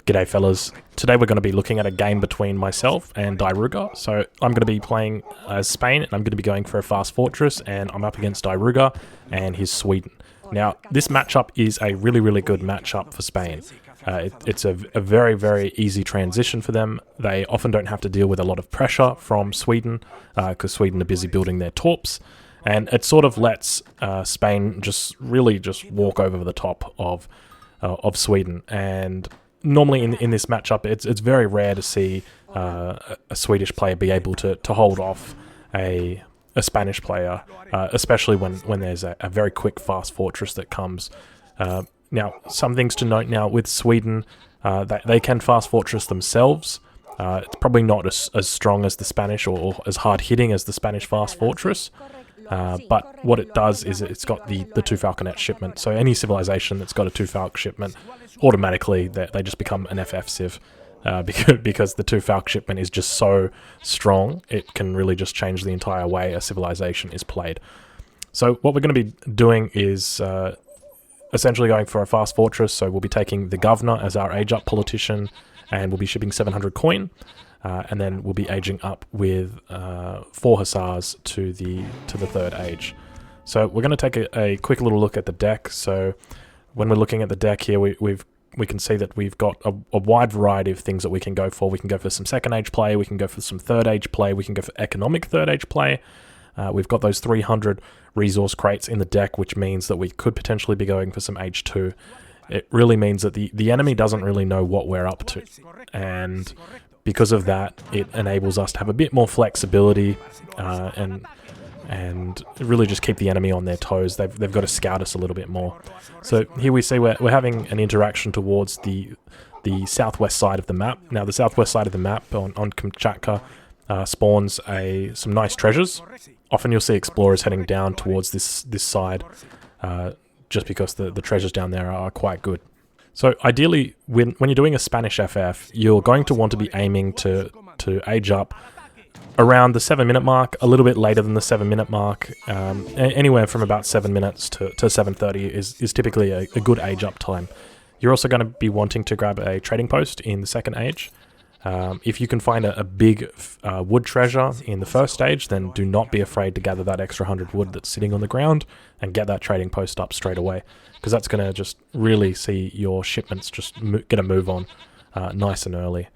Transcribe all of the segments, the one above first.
G'day fellas, today we're going to be looking at a game between myself and Dairuga. So I'm going to be playing as Spain and I'm going to be going for a fast fortress, and I'm up against Dairuga and his Sweden. Now this matchup is a really good matchup for Spain. It's a very easy transition for them. They often don't have to deal with a lot of pressure from Sweden because Sweden are busy building their torps, and it sort of lets Spain just walk over the top of Sweden. And normally in this matchup, it's very rare to see a Swedish player be able to hold off a Spanish player, especially when there's a very quick fast fortress that comes. Now, some things to note now with Sweden, they can fast fortress themselves. It's probably not as strong as the Spanish or as hard hitting as the Spanish fast fortress. But what it does is it's got the 2 falconet shipment. So any civilization that's got a 2 falc shipment, automatically they just become an FF civ. Because the 2 falc shipment is just so strong, it can really just change the entire way a civilization is played. So what we're going to be doing is essentially going for a fast fortress. So we'll be taking the governor as our age up politician, and we'll be shipping 700 coin. And then we'll be aging up with 4 hussars to the 3rd age. So we're going to take a quick little look at the deck. So when we're looking at the deck here, we can see that we've got a wide variety of things that we can go for. We can go for some 2nd age play, we can go for some 3rd age play, we can go for economic 3rd age play. We've got those 300 resource crates in the deck, which means that we could potentially be going for some age 2. It really means that the enemy doesn't really know what we're up to. And because of that, it enables us to have a bit more flexibility and really just keep the enemy on their toes. They've got to scout us a little bit more. So here we see we're having an interaction towards the southwest side of the map. Now the southwest side of the map on Kamchatka spawns some nice treasures. Often you'll see explorers heading down towards this side just because the treasures down there are quite good. So ideally, when you're doing a Spanish FF, you're going to want to be aiming to age up around the 7-minute mark, a little bit later than the 7-minute mark. Anywhere from about 7 minutes to 7:30 is typically a good age up time. You're also going to be wanting to grab a trading post in the 2nd age. If you can find a big wood treasure in the 1st stage, then do not be afraid to gather that extra 100 wood that's sitting on the ground and get that trading post up straight away, because that's going to just really see your shipments just get a move on nice and early.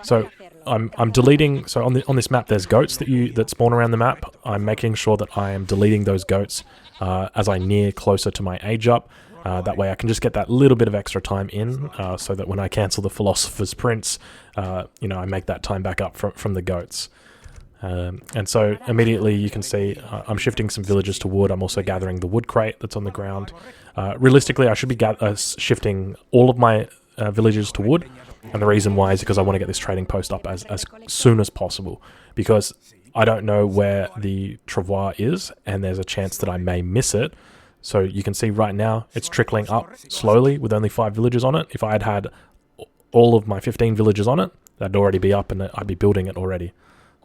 So I'm deleting. So on this map, there's goats that spawn around the map. I'm making sure that I am deleting those goats as I near closer to my age up. That way I can just get that little bit of extra time in, so that when I cancel the Philosopher's Prince, I make that time back up from the goats. And so immediately you can see I'm shifting some villages to wood. I'm also gathering the wood crate that's on the ground. Realistically, I should be shifting all of my villages to wood, and the reason why is because I want to get this trading post up as soon as possible, because I don't know where the travois is, and there's a chance that I may miss it. So you can see right now it's trickling up slowly with only 5 villages on it. If I had all of my 15 villages on it, that'd already be up and I'd be building it already.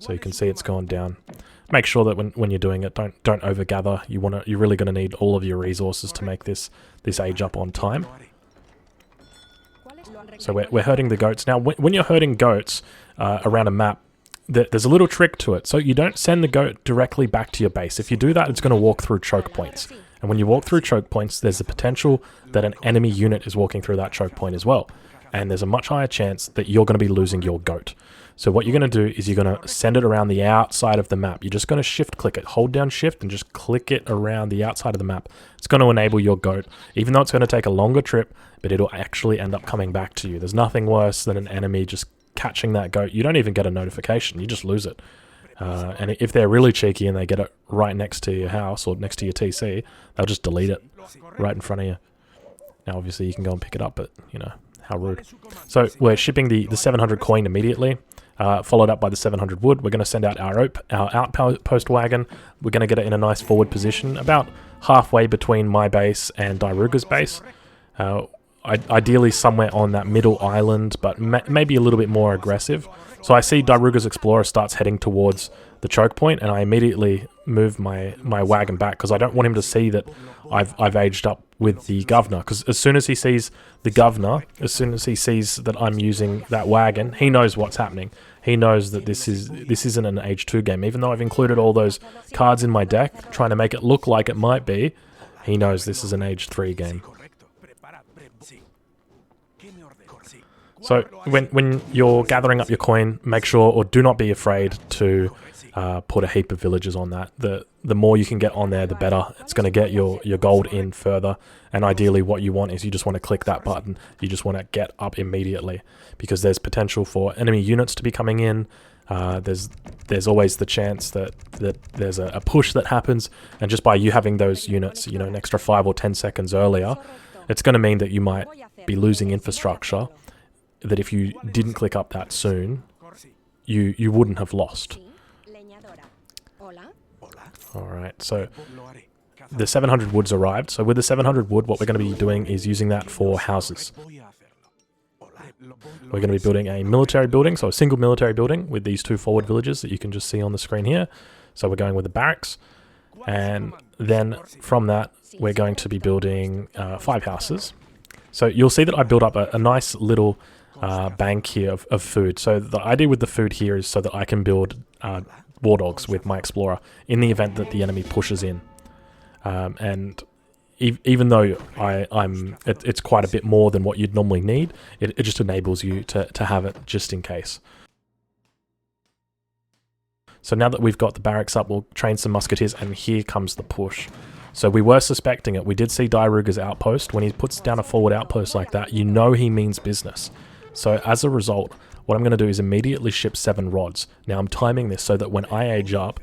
So you can see it's gone down. Make sure that when you're doing it, don't overgather. You're really going to need all of your resources to make this age up on time. So we're herding the goats. Now when you're herding goats around a map, there's a little trick to it. So you don't send the goat directly back to your base. If you do that, it's going to walk through choke points. And when you walk through choke points, there's the potential that an enemy unit is walking through that choke point as well. And there's a much higher chance that you're going to be losing your goat. So what you're going to do is you're going to send it around the outside of the map. You're just going to shift click it, hold down shift and just click it around the outside of the map. It's going to enable your goat, even though it's going to take a longer trip, but it'll actually end up coming back to you. There's nothing worse than an enemy just catching that goat. You don't even get a notification, you just lose it. And if they're really cheeky and they get it right next to your house or next to your TC, they'll just delete it right in front of you. Now obviously you can go and pick it up, but how rude. So we're shipping the 700 coin immediately, followed up by the 700 wood. We're going to send out our outpost wagon. We're going to get it in a nice forward position, about halfway between my base and Dairuga's base. ideally somewhere on that middle island, but maybe a little bit more aggressive. So I see Dairuga's Explorer starts heading towards the choke point, and I immediately move my wagon back because I don't want him to see that I've aged up with the governor. Because as soon as he sees the governor, as soon as he sees that I'm using that wagon, he knows what's happening. He knows that this isn't an age 2 game. Even though I've included all those cards in my deck, trying to make it look like it might be, he knows this is an age 3 game. So when you're gathering up your coin, make sure, or do not be afraid to put a heap of villagers on that. The more you can get on there, the better. It's going to get your gold in further. And ideally what you want is you just want to click that button. You just want to get up immediately, because there's potential for enemy units to be coming in. There's always the chance that there's a push that happens, and just by you having those units, you know, an extra 5 or 10 seconds earlier, it's going to mean that you might be losing infrastructure that if you didn't click up that soon, you wouldn't have lost. Alright, so the 700 wood's arrived. So with the 700 wood, what we're going to be doing is using that for houses. We're going to be building a military building, so a single military building with these 2 forward villages that you can just see on the screen here. So we're going with the barracks, and then from that we're going to be building 5 houses. So you'll see that I built up a nice little bank here of food. So the idea with the food here is so that I can build war dogs with my explorer in the event that the enemy pushes in. And even though it's quite a bit more than what you'd normally need, it just enables you to have it just in case. So now that we've got the barracks up, we'll train some musketeers, and here comes the push. So we were suspecting it. We did see Dairuga's outpost. When he puts down a forward outpost like that, you know he means business. So as a result, what I'm going to do is immediately ship 7 rods. Now I'm timing this so that when I age up,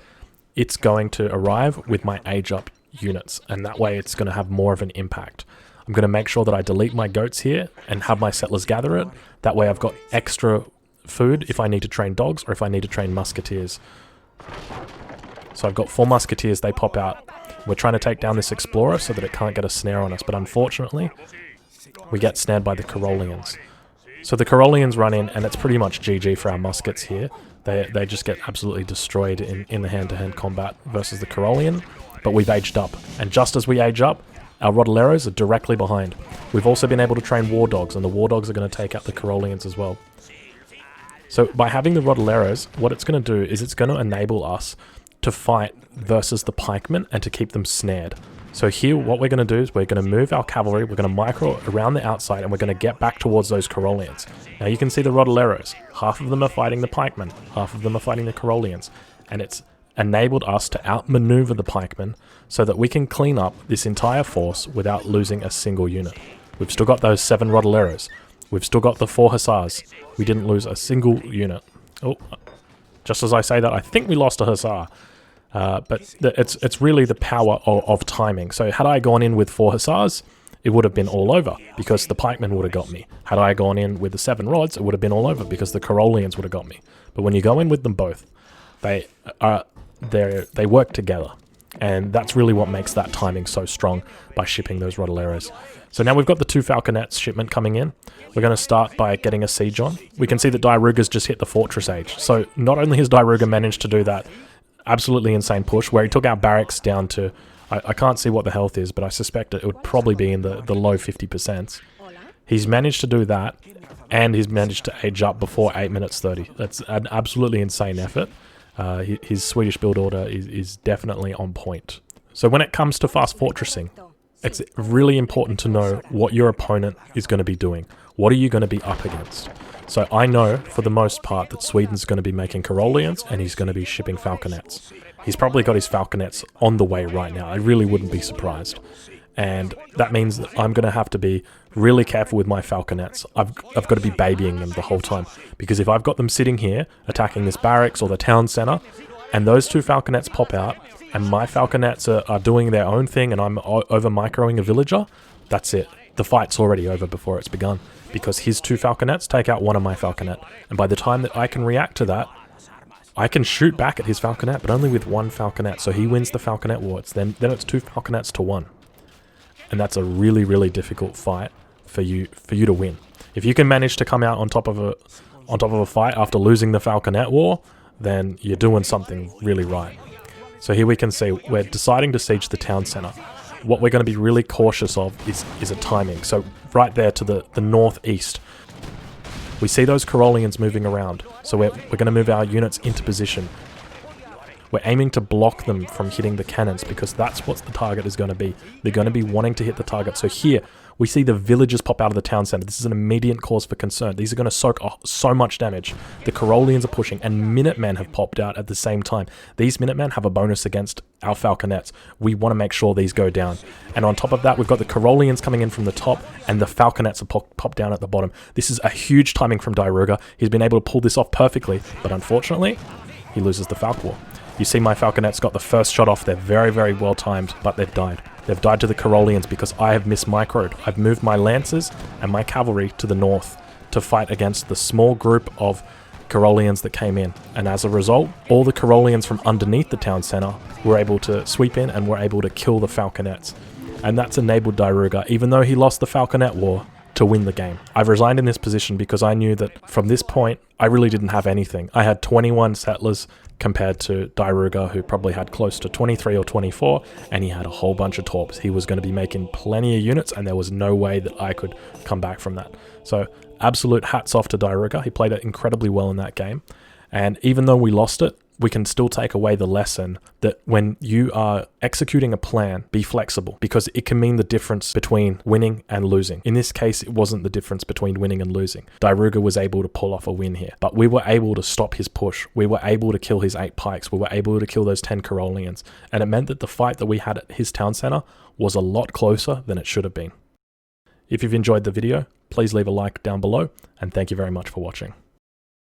it's going to arrive with my age up units, and that way it's going to have more of an impact. I'm going to make sure that I delete my goats here and have my settlers gather it. That way I've got extra food if I need to train dogs or if I need to train musketeers. So I've got 4 musketeers, they pop out. We're trying to take down this explorer so that it can't get a snare on us, but unfortunately we get snared by the Carolians. So the Carolians run in, and it's pretty much GG for our muskets here. They just get absolutely destroyed in the hand-to-hand combat versus the Carolian, but we've aged up. And just as we age up, our Rodoleros are directly behind. We've also been able to train war dogs, and the war dogs are going to take out the Carolians as well. So by having the Rodoleros, what it's going to do is it's going to enable us to fight versus the pikemen and to keep them snared. So here what we're going to do is we're going to move our cavalry, we're going to micro around the outside, and we're going to get back towards those Carolians. Now you can see the Rodoleros. Half of them are fighting the pikemen, half of them are fighting the Carolians. And it's enabled us to outmaneuver the pikemen so that we can clean up this entire force without losing a single unit. We've still got those 7 Rodoleros. We've still got the 4 Hussars. We didn't lose a single unit. Oh, just as I say that, I think we lost a Hussar. But it's really the power of timing. So had I gone in with 4 Hussars, it would have been all over because the pikemen would have got me. Had I gone in with the 7 rods, it would have been all over because the Carolians would have got me. But when you go in with them both, they work together. And that's really what makes that timing so strong by shipping those Rodoleros. So now we've got the 2 Falconets shipment coming in. We're going to start by getting a siege on. We can see that Dairuga's just hit the fortress age. So not only has Dairuga managed to do that absolutely insane push where he took our barracks down to, I can't see what the health is, but I suspect it would probably be in the low 50%. He's managed to do that, and he's managed to age up before 8 minutes 30. That's an absolutely insane effort. His Swedish build order is definitely on point. So when it comes to fast fortressing, it's really important to know what your opponent is going to be doing. What are you going to be up against? So I know, for the most part, that Sweden's going to be making Carolians, and he's going to be shipping Falconets. He's probably got his Falconets on the way right now. I really wouldn't be surprised. And that means that I'm going to have to be really careful with my Falconets. I've got to be babying them the whole time. Because if I've got them sitting here, attacking this barracks or the town centre, and those 2 Falconets pop out, and my Falconets are doing their own thing, and I'm over-microing a villager, that's it. The fight's already over before it's begun. Because his 2 Falconets take out one of my Falconet. And by the time that I can react to that, I can shoot back at his Falconet, but only with 1 Falconet. So he wins the Falconet war. Then it's 2 Falconets to 1. And that's a really, really difficult fight for you to win. If you can manage to come out on top of a fight after losing the Falconet War, then you're doing something really right. So here we can see we're deciding to siege the town center. What we're going to be really cautious of is a timing. So right there to the northeast, we see those Corollians moving around. So we're going to move our units into position. We're aiming to block them from hitting the cannons because that's what the target is going to be. They're going to be wanting to hit the target. So here, we see the villagers pop out of the town center. This is an immediate cause for concern. These are going to soak so much damage. The Corollians are pushing, and Minutemen have popped out at the same time. These Minutemen have a bonus against our Falconets. We want to make sure these go down. And on top of that, we've got the Corollians coming in from the top, and the Falconets are popped down at the bottom. This is a huge timing from Dairuga. He's been able to pull this off perfectly, but unfortunately, he loses the Falc War. You see my Falconets got the first shot off. They're very, very well timed, but they've died. They've died to the Corollians because I have mismicroed. I've moved my Lancers and my cavalry to the north to fight against the small group of Corollians that came in. And as a result, all the Corollians from underneath the town center were able to sweep in and were able to kill the Falconets. And that's enabled Dairuga, even though he lost the Falconet War, to win the game. I've resigned in this position because I knew that from this point, I really didn't have anything. I had 21 settlers compared to Dairuga, who probably had close to 23 or 24, and he had a whole bunch of torps. He was going to be making plenty of units, and there was no way that I could come back from that. So absolute hats off to Dairuga. He played it incredibly well in that game. And even though we lost it, we can still take away the lesson that when you are executing a plan, be flexible, because it can mean the difference between winning and losing. In this case, it wasn't the difference between winning and losing. Dairuga was able to pull off a win here, but we were able to stop his push. We were able to kill his 8 pikes. We were able to kill those 10 Corollians, and it meant that the fight that we had at his town center was a lot closer than it should have been. If you've enjoyed the video, please leave a like down below, and thank you very much for watching.